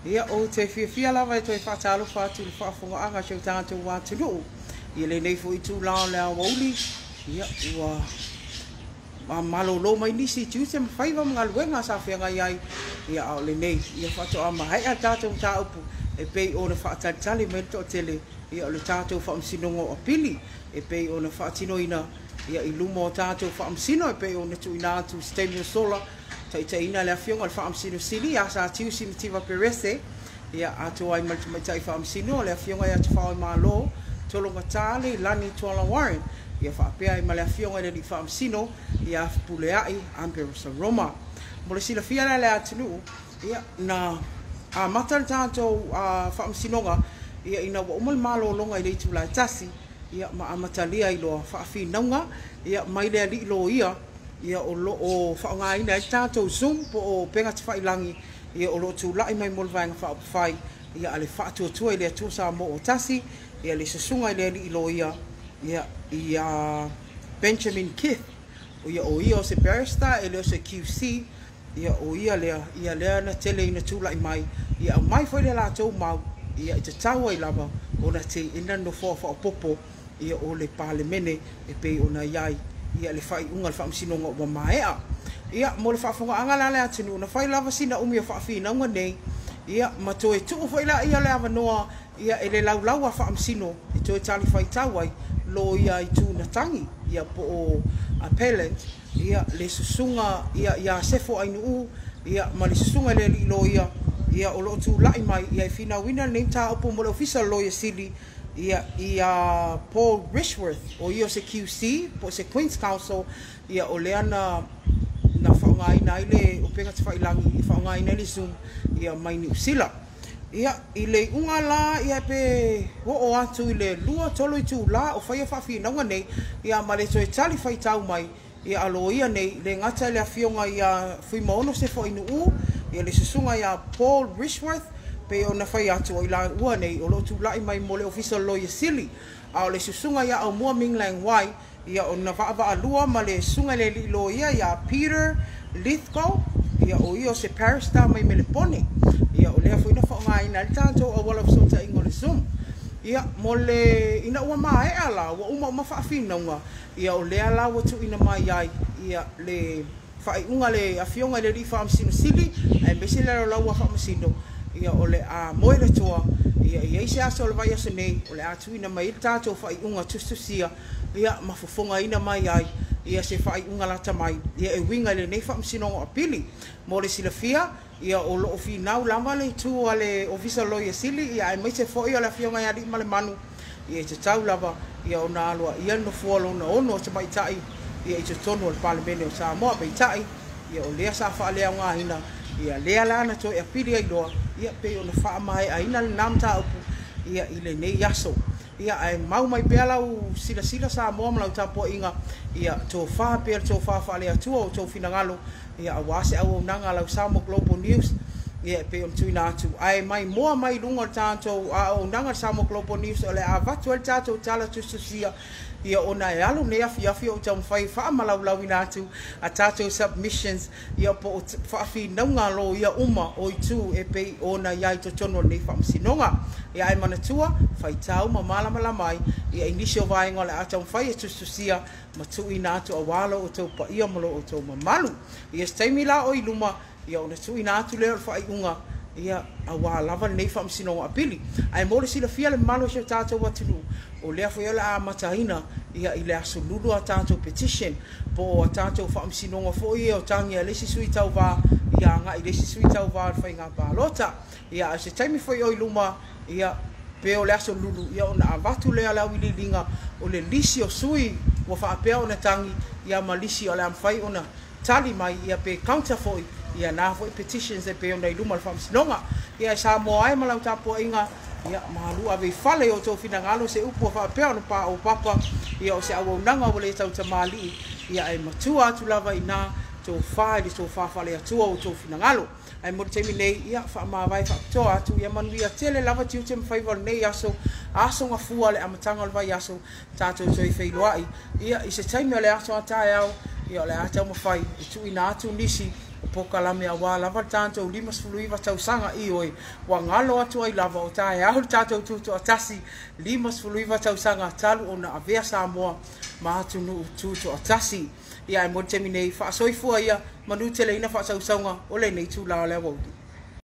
ia o te fia lava e toi whaatalo whaatu le whaafonga anga siau tātou wā tunu. Ia le nei fo i tū lao lea wauli. Ia ua malo lo mai nisi tiuse mawhaiva mga luenga sa whianga iai. Ia au le nei. Ia whaato a mahai a tātou tā upu. E pei o na whaatalitali me to tele. Ia o le tātou whaamsinongo o pili. E pei o na whaatino ina. Ia i lumo o tātou whaamsino. E pei o na tu ina atu stemio sola. Ta ina le afionga le whaamsino sili. A sa tiu simitiva perese. Ia atu ai maltumaitai whaamsino. Le afionga ia tu whao maa lo. Tolonga tale lani tuala Warren. Ia whaapea i male afionga le li whaamsino. Ia puleai Amperosa Roma. Mole sila fiala le atinu. Ia na a matan tātou whaamsinonga. Ia ina wa umal malo longa i le tu lai tasi. Ia ma amatalia i loa whaafinonga. Ia mai lea li lo ia. Ia o lo o whaonga ina i tātou Zoom po o penga te whailangi. Ia o lo tu lai mai molvainga whaapawhai. Ia ale whaatuatua i lea tu sa mo o tasi. Ia le sasunga i lea li lo ia. Ia Benjamin Keith. Ia o ia o se barrister e leo se QC. Ia o ia lea na tele ina tula i mai. Ia mai foi le la tau mau. Ia i te taua i lava. O na te ina no fua popo. Ia o le palemene e pei o na iai. Ia le whai unga le whaamsinonga wa maea. Ia mo le whaafonga angala le atinu. Na whai lava sina umi o whaafina unga nei. Ia matoe tuu foi la ia le avanoa. Ia e le laulau a whaamsino. E toe tali whai tauai. Lo ia i tū na tangi. Ia po o appellant. Ia le susunga. Ia sefo ainu u. Ia ma le susunga le li lo ia. Ia o lo tu lai mai. Ia i fina wina name ta upo mo le official lawyer sili. Ia Paul Rishworth. O ia se QC. Po se Queen's Council. Ia o leana na whaongai na ile o penga te whailangi. I whaongai na ile Zoom. Ia mai ni usila. Ia i le unga la ia pe o atu i le lua tolo i tu la o whaia whawhi naunga nei. Ia ma le toe tali whai tau mai. Ia alo ia nei le ngata le awhionga ia whi maono se fo inu u. Ia le susunga ia Paul Rishworth. Pe o na whai atu o i la ua nei o lo tu lai mai mo le official lawyer sili. A o le susunga ia au mua minglang wai. Ia o na wha alua ma le sunga le li lo ia Peter Lithgow. Ia o ia o se Paristar mai me le pone. Ia o lea fuina whaonga ina li tātou a wala wsota ingo le Zoom. Ia mo le ina ua maa e ala wa uma whaafinaunga. Ia o lea la watu ina mai ai. Ia le whaiunga le awhionga le li whaamsino sili. Ai besi le lau wa whaamsino. Ia o le a moe le toa. Ia eise asa o le vai asa nei. O le atu ina mai ili tātou whaiunga tustusia. Ia mafufonga ina mai ai. Ia se whaiunga lata mai. Ia e winga le nei whaamsino o apili. Mo le silafia. Ia o lo ofi nau lama le tu ale official lawyer sili. Ia e mai se fo ia le whionga ia li male manu. Ia te tau lava. Ia o na alua. Ia no fualo na ono te mai tai. Ia i te tonu al palemene o Samoa bei tai. Ia o lea sa wha lea ngā hina. Ia lea lana to e apiri ai loa. Ia pe o na wha mai a ina le namta upu. Ia i le nei yaso. Ia ai mau mai pēla u sila Samoa malau tapo inga. Ia tō wha pēla tō wha lea tua o tō finangalo. Ia awase au nanga lau Samoa Global News. Ia pe o tuina atu. Ai mai moa mai lunga tātou au nanga Samoa Global News. O le a vatu el tātou tala tustusia. Ia ona e alo ne afi o tau mwhai wha malau ina atu. A tātou submissions. Ia po o whaafi naunga lo ia uma o i tū e pei ona iai to tono nei whaamsinonga. Ia ai manatua. Whai tau ma malamala mai. Ia inisio vaenga le a tau mwhai e tustusia. Ma tu ina atu a walo o tau pa ia malo o tau mamalu. Ia staimi la o i luma. Ia ona tu ina atu leo whai unga. Ia a wā lava nei whaamsinonga a pili. Ai mole sila fia le malo se tātou watinu. O lea fo ia a matahina. Ia i le aso lulu a tātou petition. Po a tātou whaamsinonga fo ia o tangi a lesi sui tau wā. Ia ngā i lesi sui tau wā whai ngā pālota. Ia a se taimi fo ia o i luma. Ia pe o le aso lulu. Ia ona a watu lea lau i li linga. O le lisi o sui. Wa whaapea o na tangi. Ia ma lisi o le amwhai o na tali mai. Ia pe counter foi. Ia nā foi petitions e pe o nei luma le whaamsinonga. Ia sa moa ai malau tapo inga. Ia malu ave fale o tō finangalo se upo whaapea no pa o papa. Ia o se awa unanga o le tau tamali. Ia e matua atu lava i nā tō whae li tō whaafale atua o tō finangalo. Ai mo te nei ia whaamawai whaapitoa atu. Ia manu ia tele lava tiu te mwhaiwal nei aso. Aso ngā fua le amatanga o le vai aso. Tātou toi whailoai. Ia i se taimi o le aso a tae au. Ia o le atau mawhai. I tu ina atu nisi. poka la mea wā lava tātou lima sfului wa tau sanga i oi wa ngalo atu ai lava o tae au tātou tutu atasi lima sfului wa tau sanga talu o na avea Samoa ma atu nu tutu atasi ia e mo te minei wha soifua ia manu te leina wha tau sanga o le nei tū lao lea wauti.